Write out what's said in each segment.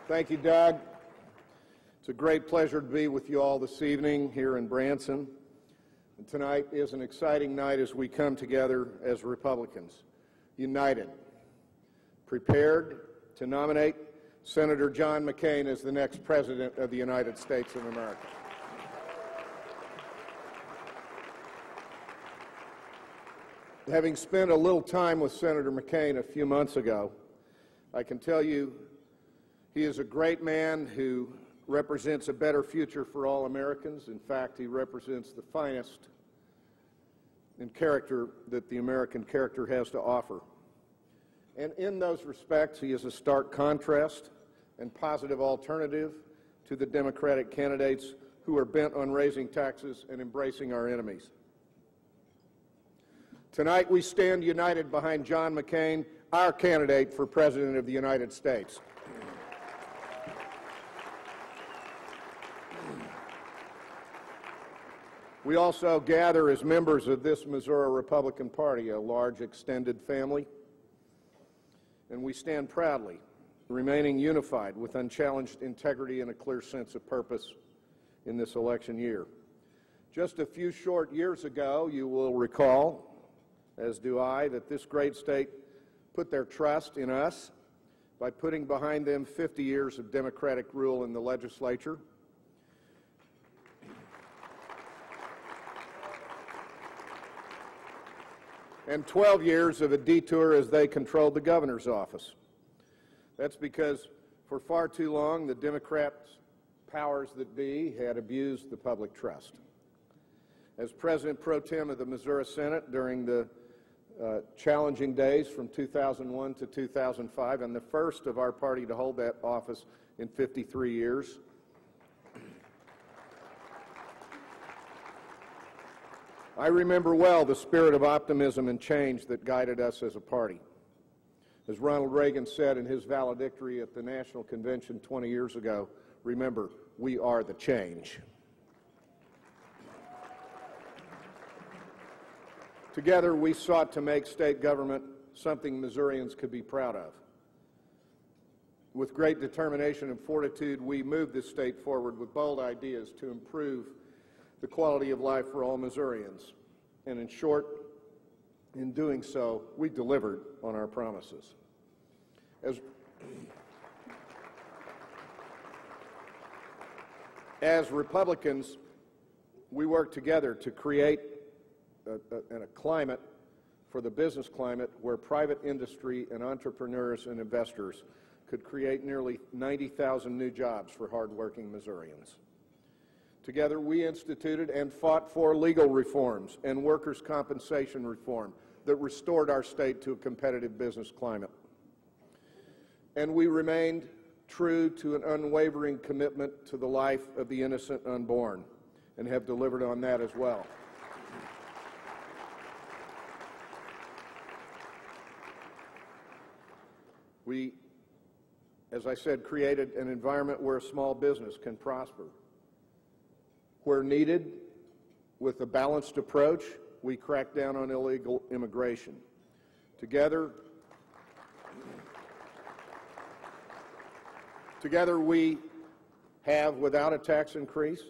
Thank you, Doug. It's a great pleasure to be with you all this evening here in Branson. And tonight is an exciting night as we come together as Republicans, united, prepared to nominate Senator John McCain as the next President of the United States of America. Having spent a little time with Senator McCain a few months ago, I can tell you he is a great man who represents a better future for all Americans. In fact, he represents the finest in character that the American character has to offer. And in those respects, he is a stark contrast and positive alternative to the Democratic candidates who are bent on raising taxes and embracing our enemies. Tonight, we stand united behind John McCain, our candidate for President of the United States. We also gather as members of this Missouri Republican Party, a large extended family, and we stand proudly, remaining unified with unchallenged integrity and a clear sense of purpose in this election year. Just a few short years ago, you will recall, as do I, that this great state put their trust in us by putting behind them 50 years of Democratic rule in the legislature, and 12 years of a detour as they controlled the governor's office. That's because for far too long the Democrats' powers that be had abused the public trust. As President Pro Tem of the Missouri Senate during the challenging days from 2001 to 2005, and the first of our party to hold that office in 53 years, I remember well the spirit of optimism and change that guided us as a party. As Ronald Reagan said in his valedictory at the National Convention 20 years ago, remember, we are the change. Together, we sought to make state government something Missourians could be proud of. With great determination and fortitude, we moved this state forward with bold ideas to improve the quality of life for all Missourians. And in short, in doing so, we delivered on our promises. As Republicans, we worked together to create a climate for the business climate where private industry and entrepreneurs and investors could create nearly 90,000 new jobs for hardworking Missourians. Together, we instituted and fought for legal reforms and workers' compensation reform that restored our state to a competitive business climate. And we remained true to an unwavering commitment to the life of the innocent unborn and have delivered on that as well. We, as I said, created an environment where a small business can prosper. Where needed, with a balanced approach, we crack down on illegal immigration. Together we have, without a tax increase,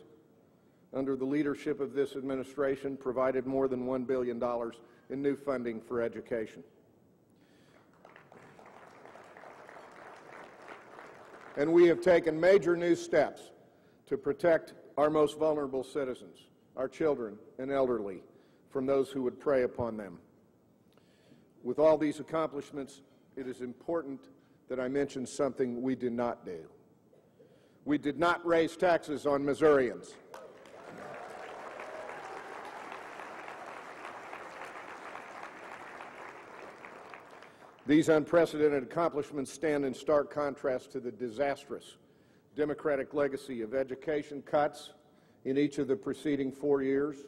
under the leadership of this administration, provided more than $1 billion in new funding for education. And we have taken major new steps to protect our most vulnerable citizens, our children and elderly, from those who would prey upon them. With all these accomplishments, it is important that I mention something we did not do. We did not raise taxes on Missourians. These unprecedented accomplishments stand in stark contrast to the disastrous Democratic legacy of education cuts in each of the preceding 4 years,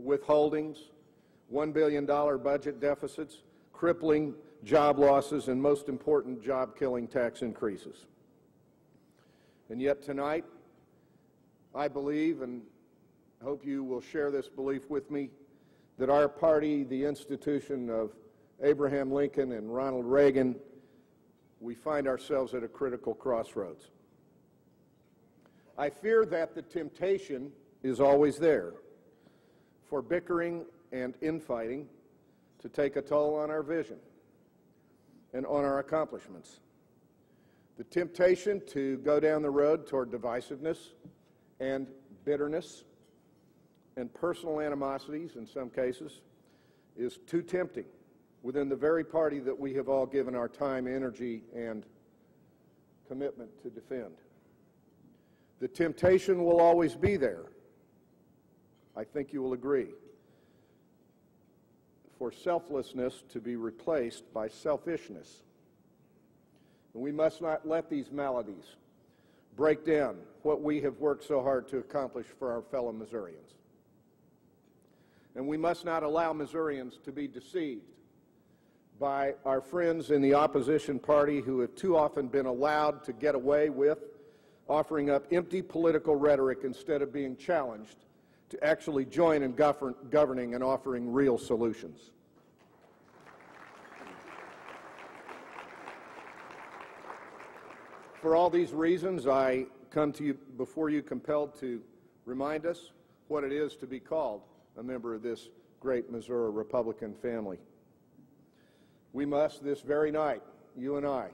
withholdings, $1 billion budget deficits, crippling job losses, and most important, job-killing tax increases. And yet tonight, I believe, and hope you will share this belief with me, that our party, the institution of Abraham Lincoln and Ronald Reagan, we find ourselves at a critical crossroads. I fear that the temptation is always there for bickering and infighting to take a toll on our vision and on our accomplishments. The temptation to go down the road toward divisiveness and bitterness and personal animosities in some cases is too tempting within the very party that we have all given our time, energy, and commitment to defend. The temptation will always be there. I think you will agree. For selflessness to be replaced by selfishness. And we must not let these maladies break down what we have worked so hard to accomplish for our fellow Missourians. And we must not allow Missourians to be deceived by our friends in the opposition party who have too often been allowed to get away with offering up empty political rhetoric instead of being challenged to actually join in governing and offering real solutions. For all these reasons, I come to you before you compelled to remind us what it is to be called a member of this great Missouri Republican family. We must, this very night, you and I,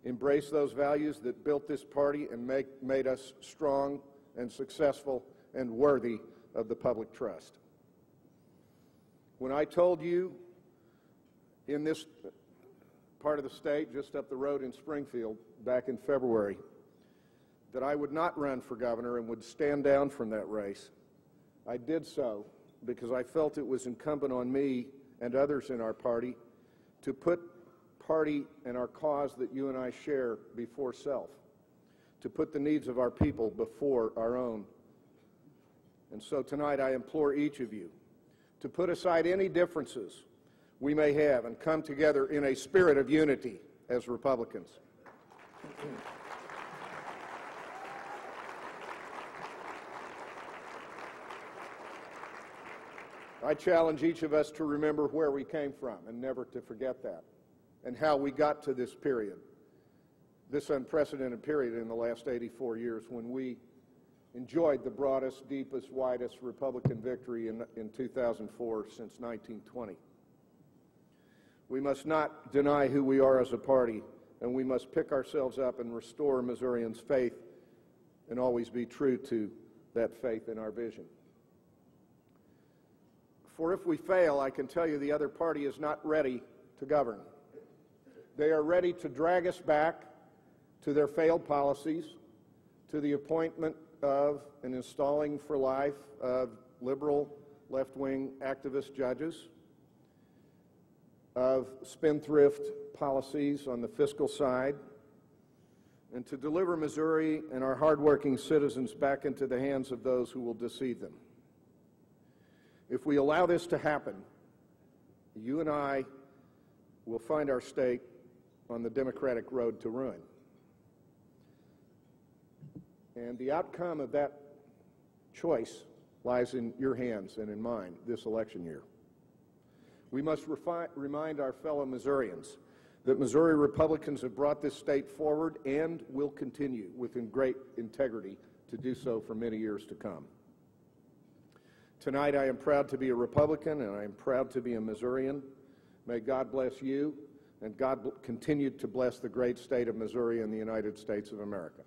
embrace those values that built this party and made us strong and successful and worthy of the public trust. When I told you in this part of the state, just up the road in Springfield, back in February, that I would not run for governor and would stand down from that race, I did so because I felt it was incumbent on me and others in our party to put party and our cause that you and I share before self, to put the needs of our people before our own. And so tonight I implore each of you to put aside any differences we may have and come together in a spirit of unity as Republicans. I challenge each of us to remember where we came from and never to forget that, and how we got to this period, this unprecedented period in the last 84 years when we enjoyed the broadest, deepest, widest Republican victory in 2004 since 1920. We must not deny who we are as a party, and we must pick ourselves up and restore Missourians' faith and always be true to that faith in our vision. For if we fail, I can tell you the other party is not ready to govern. They are ready to drag us back to their failed policies, to the appointment of and installing for life of liberal left-wing activist judges, of spendthrift policies on the fiscal side, and to deliver Missouri and our hardworking citizens back into the hands of those who will deceive them. If we allow this to happen, you and I will find our state on the Democratic road to ruin. And the outcome of that choice lies in your hands and in mine this election year. We must remind our fellow Missourians that Missouri Republicans have brought this state forward and will continue within great integrity to do so for many years to come. Tonight I am proud to be a Republican and I am proud to be a Missourian. May God bless you and God continue to bless the great state of Missouri and the United States of America.